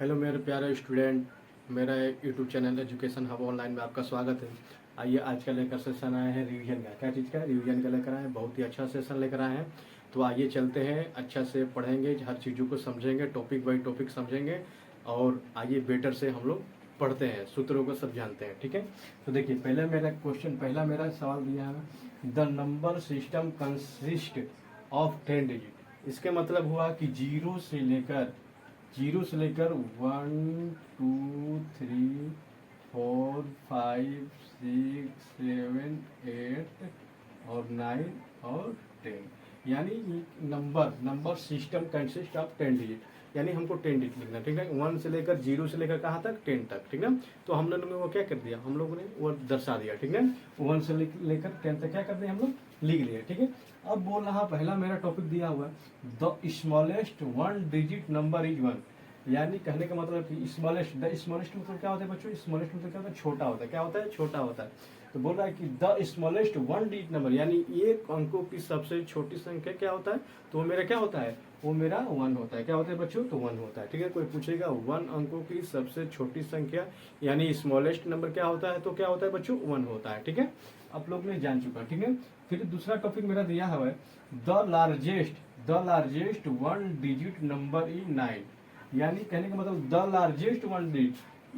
Hello मेरे प्यारे student, मेरा YouTube channel education hub online में आपका स्वागत है। आइए आज का लेकर सेशन आए हैं रिवीजन का। क्या चीज़ का रिवीजन का लेकर आए हैं? बहुत ही अच्छा सेशन लेकर आए हैं। तो आइए चलते हैं, अच्छा से पढ़ेंगे, हर चीज़ों को समझेंगे, टॉपिक बाई टॉपिक समझेंगे और आइए बेटर से हम लोग पढ़ते हैं, सूत्रों को सब जानते हैं। ठीक है, तो देखिए पहला मेरा सवाल दिया है, the number system consist of 10 digit. इसके मतलब हुआ कि जीरो से लेकर 1 2 3 4 5 6 7 8 और 9 और 10, यानी number system consist of 10 digit, यानी हमको 10 डिजिट लिखना। ठीक है, 1 से लेकर 0 से लेकर कहाँ तक 10 तक। ठीक है, तो हम लोगों ने वो क्या कर दिया, हम लोगों ने वो दर्शा दिया। ठीक है, 1 से लेकर 10 तक क्या कर दिया, हम लोग लिख लिया। ठीक है, अब बोल रहा पहला मेरा टॉपिक दिया हुआ है, the smallest 1 digit number is 1। यानी कहने का मतलब कि स्मॉलेस्ट, द स्मॉलेस्ट मतलब क्या होता है बच्चों? स्मॉलेस्ट मतलब क्या होता है? छोटा होता है। क्या होता है? छोटा होता है। तो बोल रहा है कि द स्मॉलेस्ट 1 डिजिट नंबर, यानी एक अंकों की सबसे छोटी संख्या क्या होता है? तो वो मेरा क्या होता है? वो मेरा 1 होता है। क्या होता है बच्चों? तो 1 होता है। ठीक है, कोई पूछेगा 1 अंकों की सबसे छोटी संख्या यानी स्मॉलेस्ट नंबर क्या होता है? तो क्या होता है बच्चों? 1 होता है। ठीक है, आप लोग ने जान चुका। ठीक है, फिर दूसरा टॉपिक मेरा दिया हुआ है, the largest 1 digit number is 9। यानी कहने का मतलब द लार्जेस्ट 1 डिजिट,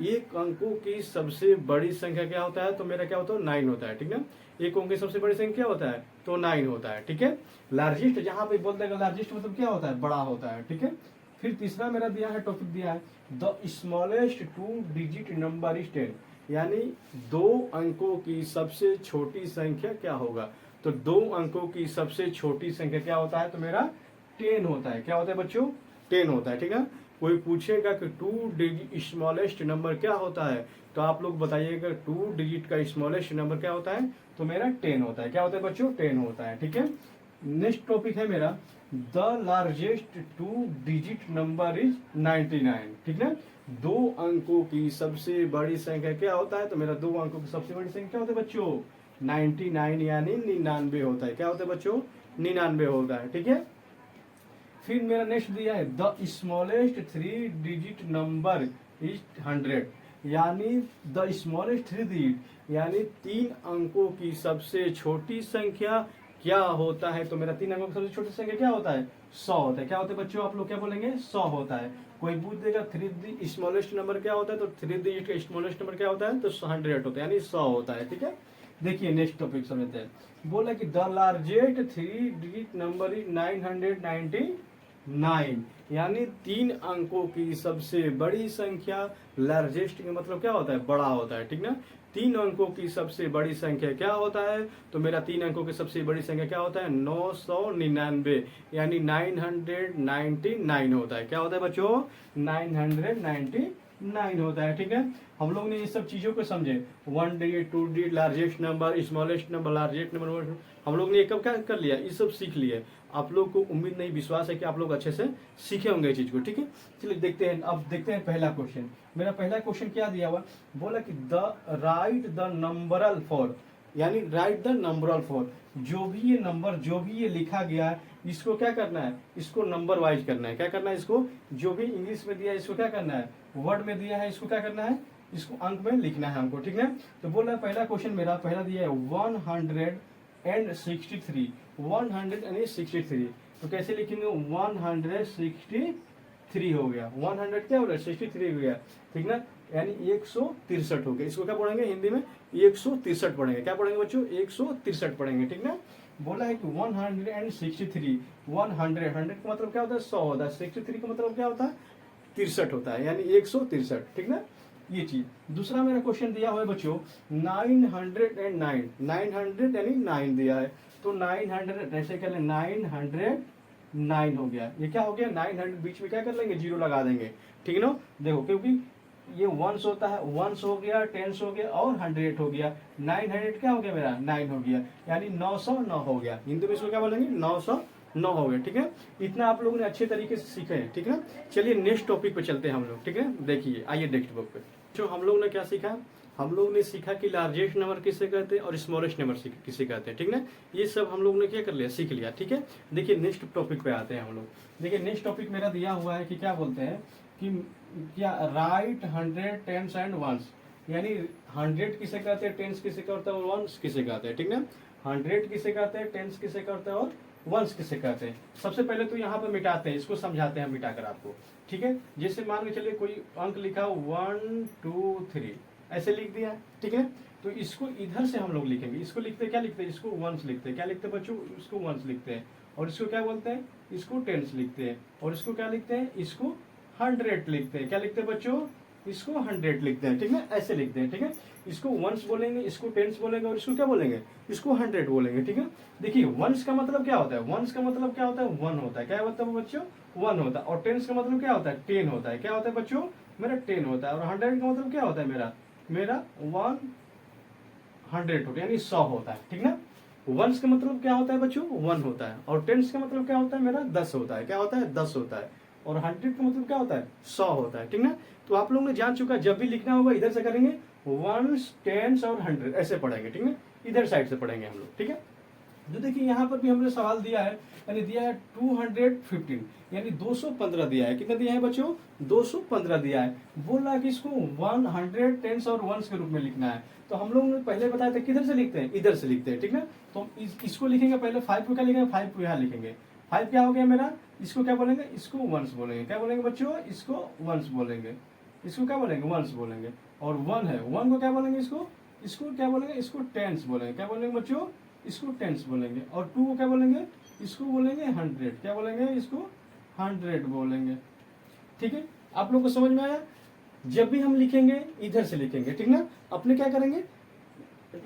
एक अंकों की सबसे बड़ी संख्या क्या होता है? तो मेरा क्या होता है? 9 होता है। ठीक है, एक अंक की सबसे बड़ी संख्या क्या होता है? तो 9 होता है। ठीक है, लार्जेस्ट जहां पे बोल देगा लार्जेस्ट मतलब क्या होता है? बड़ा होता है। ठीक है, फिर तीसरा मेरा दिया है, टॉपिक दिया है, the smallest 2 digit number is 10। यानी दो अंकों की सबसे छोटी संख्या क्या होगा? तो दो अंकों की सबसे छोटी संख्या क्या होता है? तो मेरा 10 होता है। क्या होता है बच्चों? 10 होता है। ठीक है, कोई पूछेगा कि 2 डिजिट स्मॉलेस्ट नंबर क्या होता है, तो आप लोग बताइएगा 2 डिजिट का स्मॉलेस्ट नंबर क्या होता है? तो मेरा 10 होता है। क्या होता है बच्चों? 10 होता है। ठीक है, नेक्स्ट टॉपिक है मेरा, the largest 2 digit number is 99। ठीक है, दो अंकों की सबसे बड़ी संख्या क्या होता है? तो मेरा दो अंकों की सबसे बड़ी संख्या क्या होता है बच्चों? 99 यानी 99 होता है। क्या होता है बच्चों? 99 होता है। ठीक है, फिर मेरा नेक्स्ट दिया है, the smallest 3 digit number is 100। यानी द स्मॉलेस्ट 3 डिजिट यानी 3 अंकों की सबसे छोटी संख्या क्या होता है? तो मेरा 3 अंकों की सबसे छोटी संख्या क्या होता है? 100 होता है। क्या होता है बच्चों? आप लोग क्या बोलेंगे? 100 होता है। कोई पूछ देगा 3 स्मॉलेस्ट नंबर क्या होता है? तो 3 डिजिट का स्मॉलेस्ट नंबर क्या होता है? तो 100 होता है, यानी 100 होता है। ठीक है, देखिए नेक्स्ट टॉपिक समझते हैं। बोला कि the largest 3 digit number is 999। यानी 3 अंकों की सबसे बड़ी संख्या, लार्जेस्ट का मतलब क्या होता है? बड़ा होता है। ठीक ना, 3 अंकों की सबसे बड़ी संख्या क्या होता है? तो मेरा 3 अंकों की सबसे बड़ी संख्या क्या होता है? 999, यानी 999 होता है। क्या होता है बच्चों? 999 होता है। ठीक है, हम लोग ने ये सब चीजों को समझे, 1 digit, 2 digit, largest number, smallest number, largest number, हम लोग ने ये कब क्या कर लिया? ये सब सीख लिया। आप लोग को उम्मीद नहीं, विश्वास है कि आप लोग अच्छे से सीखे होंगे ये चीज को। ठीक है, चलिए देखते हैं। अब देखते हैं पहला क्वेश्चन। मेरा पहला क्वेश्चन क्या दिया हुआ? बोला कि the right the numeral for, यानी राइट द नंबरल फॉर, जो भी ये नंबर, जो भी ये लिखा गया है, इसको क्या करना है? इसको नंबर वाइज करना है। क्या करना है? इसको जो भी इंग्लिश में दिया है इसको क्या करना है? वर्ड में दिया है इसको क्या करना है? इसको अंक में लिखना है हमको। ठीक है, तो बोल रहा है पहला क्वेश्चन मेरा पहला दिया है 163। 163 तो कैसे लिखेंगे? 163 हो गया। 100 क्या हो गया? 63 हो गया। ठीक ना, यानी 163 हो गया। इसको क्या पढ़ेंगे हिंदी में? 163 पढ़ेंगे। क्या पढ़ेंगे बच्चों? 163 पढ़ेंगे। ठीक ना, बोला है कि 163, 100 का मतलब क्या होता है? 100 होता है। 63 का मतलब क्या होता है? 63 होता है, यानी 163। ठीक ना, ये चीज। दूसरा मेरा क्वेश्चन दिया हुआ है बच्चों 909। 900 यानी 9 दिया है, तो 900 ऐसे कर ले, 909 हो गया। ये क्या हो गया? 900 बीच में क्या कर लेंगे? जीरो लगा देंगे। ठीक है ना, देखो क्योंकि ये 1 होता है, 1 हो गया, 10 हो गया और 100 हो गया। 900 क्या हो गया? मेरा 9 हो गया, यानी 909 हो गया। हिंदी में इसको क्या बोलेंगे? 909 हो गया। ठीक है, इतना आप लोगों ने अच्छे तरीके से सीखे हैं। ठीक है, चलिए नेक्स्ट टॉपिक पे चलते हैं हम लोग। ठीक है, देखिए आइए नेक्स्ट बुक पे। जो हम लोग ने क्या सीखा? हम लोग ने सीखा कि लार्जेस्ट नंबर किसे कहते हैं और स्मॉलेस्ट नंबर किसे कहते हैं। ठीक ना, ये सब हम लोग ने क्या कर लिया? सीख लिया। ठीक है, देखिए नेक्स्ट टॉपिक पे आते हैं हम लोग। देखिए नेक्स्ट टॉपिक मेरा दिया हुआ है कि क्या बोलते हैं, कि क्या राइट 100 टेंस एंड वंस, यानी 100 किसे कहते हैं, टेंस किसे कहते हैं और वंस किसे कहते हैं, ठीक ना। 100 किसे कहते हैं, टेंस किसे कहते हैं और वंस किसे कहते हैं। सबसे पहले तो यहाँ पर मिटाते हैं, इसको समझाते हैं मिटाकर आपको, ठीक है। जैसे मान के चलिए कोई अंक लिखा 1 2 3 ऐसे लिख दिया, ठीक है। तो इसको इधर से हम लोग लिखेंगे, इसको लिखते क्या लिखते हैं, इसको वंस लिखते हैं, क्या लिखते हैं बच्चों, इसको वंस लिखते हैं। और इसको क्या बोलते हैं, इसको टेंस लिखते हैं। और इसको क्या लिखते हैं, इसको 100 लिखते हैं। क्या लिखते हैं बच्चों, इसको 100 लिखते हैं, ठीक है, ऐसे लिखते हैं, ठीक है। इसको वंस बोलेंगे, इसको टेंस बोलेंगे और इसको क्या बोलेंगे, इसको 100 बोलेंगे, ठीक है। देखिए वंस का मतलब क्या होता है, वंस का मतलब क्या होता है, 1 होता है। क्या होता है बच्चों, 1 होता है। और टेंस का मतलब क्या होता है, 10 होता है। क्या होता है बच्चों, मेरा 10 होता है। और 100 का मतलब क्या होता है, मेरा 100 होता है, यानी 100 होता है, ठीक ना। वंस का मतलब क्या होता है बच्चों, 1 होता है। और टेंस का मतलब क्या होता है, मेरा 10 होता है। क्या होता है, 10 होता है। और 100 का मतलब क्या होता है, 100 होता है, ठीक ना। तो आप लोगों ने जान चुका, जब भी लिखना होगा इधर से करेंगे, वंस टेंस और 100 ऐसे पढ़ेंगे, ठीक है। इधर साइड से पढ़ेंगे हम लोग, ठीक है। तो देखिए यहाँ पर भी हमने सवाल दिया है, यानी दिया है 215, यानी 215 दिया है। कितना दिया है बच्चों, 215 दिया है। बोल रहा है कि इसको 100 टेंस और वंस के रूप में लिखना है। तो हम लोग ने पहले बताया था किधर से लिखते हैं, इधर से लिखते हैं, ठीक है। तो हम इसको लिखेंगे पहले, 5 को क्या लिखेंगे, 5 को यहाँ लिखेंगे। 5 क्या हो गया मेरा, इसको क्या बोलेंगे, इसको वंस बोलेंगे। क्या बोलेंगे बच्चों, इसको वंस बोलेंगे। इसको क्या बोलेंगे, वंस बोलेंगे। और 1 है, 1 को क्या बोलेंगे, इसको क्या बोलेंगे, इसको टेंस बोलेंगे। क्या बोलेंगे बच्चों, इसको टेंस बोलेंगे। और 2 को क्या बोलेंगे, इसको बोलेंगे 100। क्या बोलेंगे, इसको 100 बोलेंगे, ठीक है। आप लोग को समझ में आया। जब भी हम लिखेंगे इधर से लिखेंगे, ठीक ना। अपने क्या करेंगे,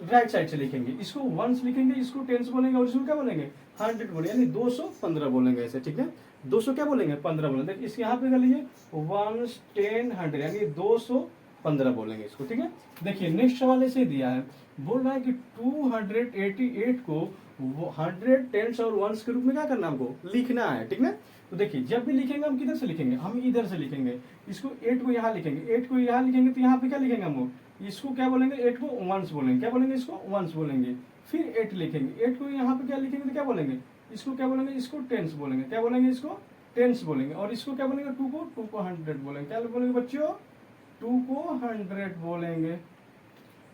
राइट साइड से लिखेंगे। इसको वंस लिखेंगे, इसको टेंस बोलेंगे और इसको क्या बोलेंगे, 100 बोलेंगे, यानी 215 बोलेंगे ऐसे, ठीक है। 200 क्या बोलेंगे, 15 बोलेंगे। देखिए इसके यहाँ पे कर लीजिए, 1 10 100 यानी 215 बोलेंगे इसको, ठीक है। देखिए नेक्स्ट सवाल ऐसे दिया है, बोल रहा है कि 288 को 100 टेंस और वंस के रूप में क्या करना हमको, लिखना है, ठीक ना। तो देखिए जब भी लिखेंगे हम किधर से लिखेंगे, हम इधर से लिखेंगे। इसको 8 को यहाँ लिखेंगे, 8 को यहाँ लिखेंगे, तो यहाँ पे क्या लिखेंगे हम, इसको क्या बोलेंगे, 8 को वंस बोलेंगे। क्या बोलेंगे, इसको वंस बोलेंगे। फिर 8 लिखेंगे, 8 को यहाँ पे क्या लिखेंगे, तो क्या बोलेंगे, इसको क्या बोलेंगे, इसको टेंस बोलेंगे। क्या बोलेंगे, इसको टेंस बोलेंगे। और इसको क्या बोलेंगे, 2 को 100 बोलेंगे। क्या बोलेंगे बच्चों, 2 को 100 बोलेंगे,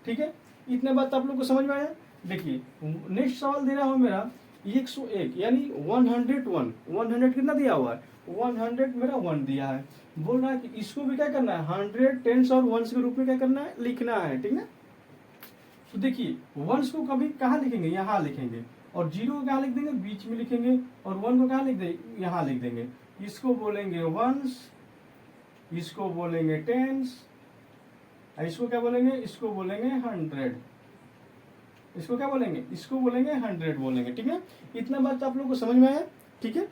ठीक है। इतने बात आप लोग को समझ में आया। देखिए नेक्स्ट सवाल दे रहा हूं मेरा 101, यानी 101। 100 कितना दिया हुआ है, 100 मेरा 1 दिया है। बोल रहा है कि इसको भी क्या करना है, 100 टेंस और वंस के रूप में क्या करना है, लिखना है, ठीक है। तो देखिए वंस को कभी कहाँ लिखेंगे, यहाँ लिखेंगे। और 0 को कहाँ लिख देंगे, बीच में लिखेंगे। और 1 को कहाँ लिख देंगे, यहाँ लिख देंगे। इसको बोलेंगे वंस, इसको बोलेंगे टेंस, इसको क्या बोलेंगे, इसको बोलेंगे 100। इसको क्या बोलेंगे, इसको बोलेंगे 100 बोलेंगे, ठीक है। इतना बात आप लोगों को समझ में आया, ठीक है।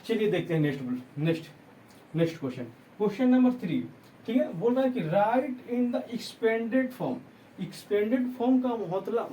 चलिए देखते हैं नेक्स्ट क्वेश्चन नंबर 3, ठीक है। बोल रहा है कि right in the expanded form. Expanded form का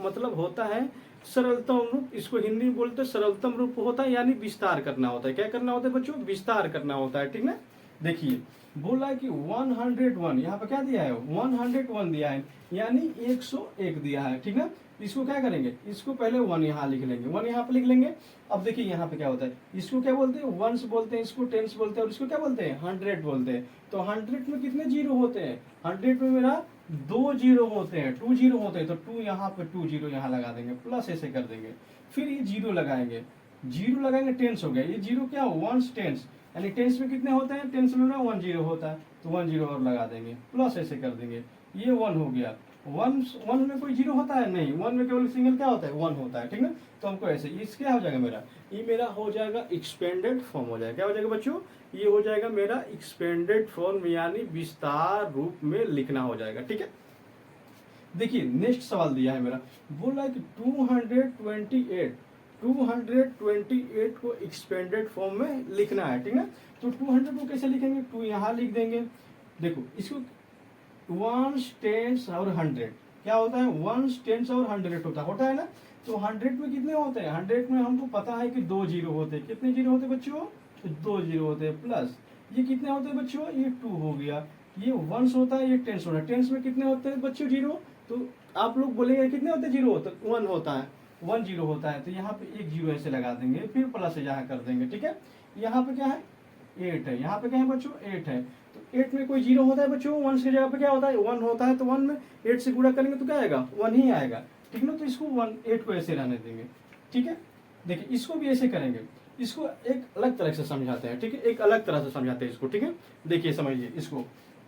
मतलब होता है सरलतम रूप। इसको हिंदी में बोलते हैं सरलतम रूप होता है, यानी विस्तार करना होता है। क्या करना होता है बच्चों, विस्तार करना होता है, ठीक ना। देखिए बोला है कि 101, यहाँ पे क्या दिया है, 101 दिया है, यानी 101 दिया है, ठीक ना। इसको क्या करेंगे, इसको पहले 1 यहाँ लिख लेंगे, 1 यहाँ पे लिख लेंगे। अब देखिए यहाँ पे क्या होता है, इसको क्या बोलते हैं, वंस बोलते हैं, इसको टेंस बोलते हैं, और इसको क्या बोलते हैं, 100 बोलते हैं। तो 100 में कितने जीरो होते हैं, 100 में मेरा 2 जीरो होते हैं, 2 जीरो होते हैं। तो 2 यहाँ पे 2 जीरो यहाँ लगा देंगे, प्लस ऐसे कर देंगे। फिर ये जीरो लगाएंगे, जीरो लगाएंगे, टेंस हो गया। ये जीरो क्या, वंस टेंस, यानी टेंस में कितने होते हैं, टेंस में ना 1 जीरो होता है, तो 1 जीरो और लगा देंगे, प्लस ऐसे कर देंगे। ये 1 हो गया। 1 में कोई जीरो होता है नहीं, 1 में केवल सिंगल क्या होता है, 1 होता है, ठीक है। तो हमको ऐसे इस क्या हो जाएगा मेरा, ये मेरा हो जाएगा एक्सपेंडेड फॉर्म हो जाएगा। क्या हो जाएगा बच्चों, ये हो जाएगा मेरा एक्सपेंडेड फॉर्म, यानी विस्तार रूप में लिखना हो जाएगा, ठीक है। देखिए नेक्स्ट सवाल दिया है मेरा, बोला है कि 228 को एक्सपेंडेड फॉर्म में लिखना है, ठीक है। तो 200 को कैसे लिखेंगे, 2 यहाँ लिख देंगे। देखो इसको 1 टेंस और 100 क्या होता है, 1 टेंस और 100 होता है ना। तो 100 में कितने होते हैं, 100 में हमको पता है कि 2 जीरो होते हैं। कितने जीरो होते हैं बच्चों, 2 जीरो होते हैं। प्लस ये कितने होते हैं बच्चों, ये 2 हो गया। ये वंस होता है, ये टेंस होता है। टेंस में कितने होते हैं बच्चों, जीरो। तो आप लोग बोलेंगे कितने होते हैं, जीरो होते, 1 होता है, 1 जीरो होता है। तो यहाँ पे 1 जीरो ऐसे लगा देंगे, फिर प्लस यहाँ कर देंगे, ठीक है। यहाँ पे क्या है, 8 है, यहाँ पे क्या है बच्चों 8 है। तो 8 में कोई जीरो होता है बच्चों, 1 की जगह पे क्या होता है 1 होता है, तो 1 में 8 से गुणा करेंगे तो क्या आएगा 1 ही आएगा, ठीक ना। तो इसको 8 को ऐसे रहने देंगे, ठीक है। देखिए इसको भी ऐसे करेंगे, इसको एक अलग तरह से समझाते हैं, ठीक है, एक अलग तरह से समझाते हैं इसको, ठीक है। देखिए समझिए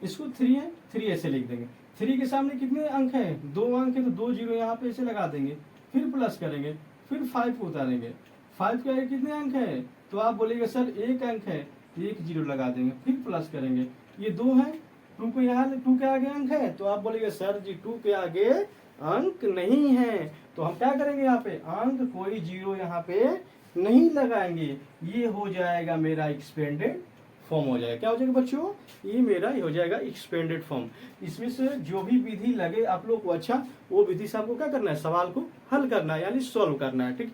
इसको 3 है, 3 ऐसे लिख देंगे। 3 के सामने कितने अंक है 2 अंक है, तो 2 जीरो यहाँ पे ऐसे लगा देंगे, फिर प्लस करेंगे, फिर 5 को उतारेंगे। 5 के आगे कितने अंक है, तो आप बोलेंगे सर 1 अंक है, 1 जीरो लगा देंगे, फिर प्लस करेंगे। ये 2 है, 2 को यहाँ 2 के आगे अंक है, तो आप बोलेंगे सर जी 2 के आगे अंक नहीं है, तो हम क्या करेंगे यहाँ पे अंक कोई जीरो यहाँ पे नहीं लगाएंगे। ये हो जाएगा मेरा एक्सपेंडेड फॉर्म हो जाएगा। क्या हो जाएगा बच्चों, ये मेरा हो जाएगा एक्सपेंडेड फॉर्म। इसमें से जो भी विधि लगे आप लोग को अच्छा, वो विधि से आपको क्या करना है, सवाल को हल करना है, यानी सॉल्व करना है, ठीक।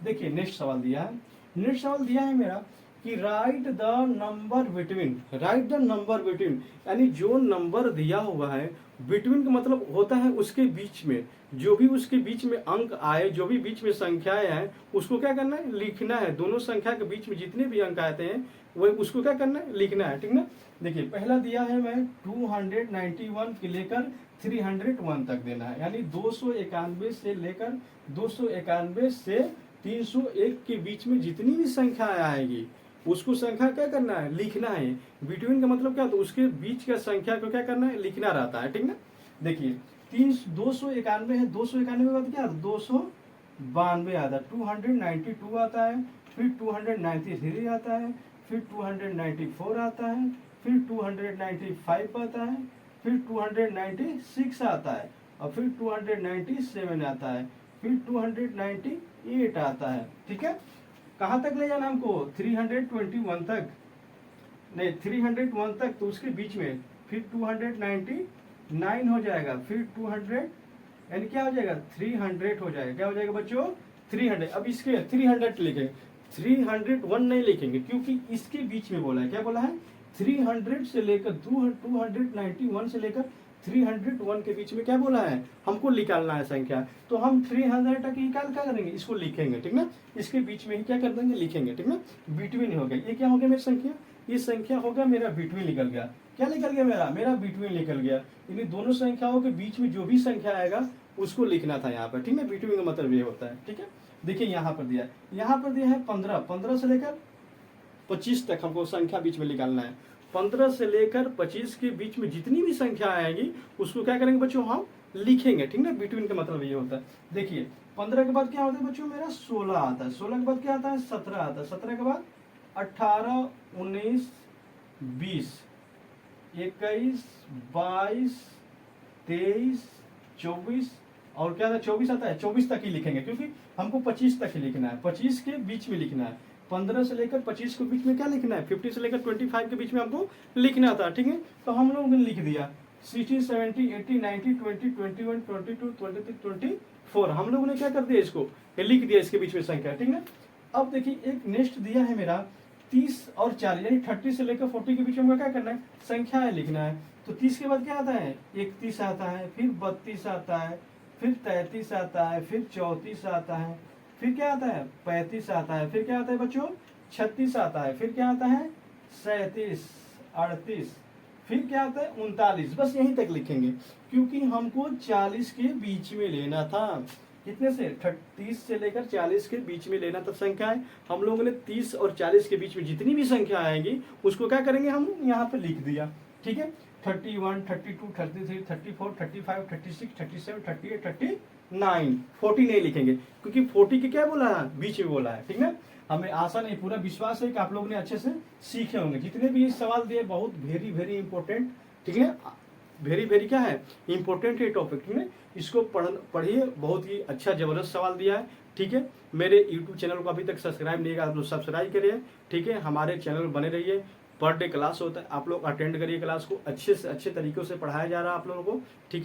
देखिए नेक्स्ट सवाल दिया है, नेक्स्ट सवाल दिया है मेरा कि right the number between, right the number between, यानी जो नंबर दिया हुआ है, बिटवीन का मतलब होता है उसके बीच में, जो भी उसके बीच में अंक आए, जो भी बीच में संख्याएं आए, उसको क्या करना है लिखना है। दोनों संख्या के बीच में जितने भी अंक आते हैं वही उसको क्या करना है लिखना है, ठीक ना। देखिए पहला दिया है मैं 291 के लेकर 301 तक देना है, यानी 291 से लेकर 291 से 301 के बीच में जितनी भी संख्या आएगी उसको संख्या क्या करना है लिखना है। बिटवीन का मतलब क्या होता है, उसके बीच का संख्या को क्या करना है लिखना रहता है, ठीक ना। देखिए 291 है, 291 के बाद क्या 292 आता है, 292 आता है, फिर 293 आता है, फिर 294 आता है, फिर 295 आता है, फिर 296 आता है, और फिर 297 आता है, फिर 298 आता है, ठीक है। कहाँ तक ले जाना हमको 321 तक, नहीं 301 तक, तो उसके बीच में फिर 299 हो जाएगा, फिर 200 यानी क्या हो जाएगा 300 हो जाएगा। क्या हो जाएगा बच्चों 300। अब इसके 300 लिखेंगे, 301 नहीं लिखेंगे क्योंकि इसके बीच में बोला है, क्या बोला है 300 से लेकर 291 से लेकर 301 के बीच में क्या बोला है हमको निकालना है संख्या। तो हम 300 तक निकाल क्या करेंगे इसको लिखेंगे, ठीक ना। इसके बीच में ही क्या कर देंगे लिखेंगे, ठीक ना। बिटवीन हो गया, ये क्या हो गया मेरी संख्या, ये संख्या होगा मेरा बिटवीन निकल गया। क्या निकल गया मेरा बिटवीन निकल गया। इन दोनों संख्याओं के बीच में जो भी संख्या आएगा उसको लिखना था यहाँ पर, ठीक है। बिटवीन का मतलब ये होता है, ठीक है। देखिए यहाँ पर दिया है 15 से लेकर 25 तक हमको संख्या बीच में निकालना है। 15 से लेकर 25 के बीच में जितनी भी संख्या आएगी उसको क्या करेंगे बच्चों हम लिखेंगे, ठीक ना। बिटवीन का मतलब ये होता है। देखिए 15 के बाद क्या होता है बच्चों मेरा 16 आता है, 16 के बाद क्या आता है 17 आता है, 17 के बाद 18 19 20 21 22 23 24 और क्या था 24 आता है, 24 तक ही लिखेंगे क्योंकि हमको 25 तक ही लिखना है, 25 के बीच में लिखना है। 15 से लेकर 25 के बीच में क्या लिखना है 50 से लेकर 25 के बीच में हमको लिखना था, ठीक है। तो हम लोगों ने लिख दिया 60 70 80 90 20 21 22 23 24 हम लोगों ने क्या कर दिया इसको लिख दिया इसके बीच में संख्या, ठीक है। अब देखिए एक नेक्स्ट दिया है मेरा 30 और 40 यानी 30 से लेकर 40 के बीच में क्या करना है संख्या लिखना है। तो 30 के बाद क्या आता है 31 आता है, फिर 32 आता है, फिर 33 आता है, फिर 34 आता है, फिर क्या आता है 35 आता है, फिर क्या आता है बच्चों 36 आता है, फिर क्या आता है 37 38, फिर क्या आता है 39। बस यहीं तक लिखेंगे क्योंकि हमको 40 के बीच में लेना था। कितने से 30 से लेकर 40 के बीच में लेना था संख्याएं। हम लोगों ने 30 और 40 के बीच में जितनी भी संख्या आएगी उसको क्या करेंगे हम यहाँ पे लिख दिया, ठीक है। 31 32 33 34 35 36 37 38 39 40 नहीं लिखेंगे क्योंकि 40 के क्या बोला है बीच में बोला है, ठीक है। हमें आशा नहीं पूरा विश्वास है कि आप लोगों ने अच्छे से सीखे होंगे। जितने भी सवाल दिए बहुत वेरी इंपॉर्टेंट, ठीक है। वेरी क्या है इंपॉर्टेंट है टॉपिक, ठीक है। इसको पढ़िए, बहुत ही अच्छा जबरदस्त सवाल दिया है, ठीक है। मेरे यूट्यूब चैनल को अभी तक सब्सक्राइब नहीं किया आप लोग सब्सक्राइब करिए, ठीक है। हमारे चैनल में बने रहिए, पर डे क्लास होता है, आप लोग अटेंड करिए क्लास को, अच्छे से अच्छे तरीकों से पढ़ाया जा रहा है आप लोगों को, ठीक है।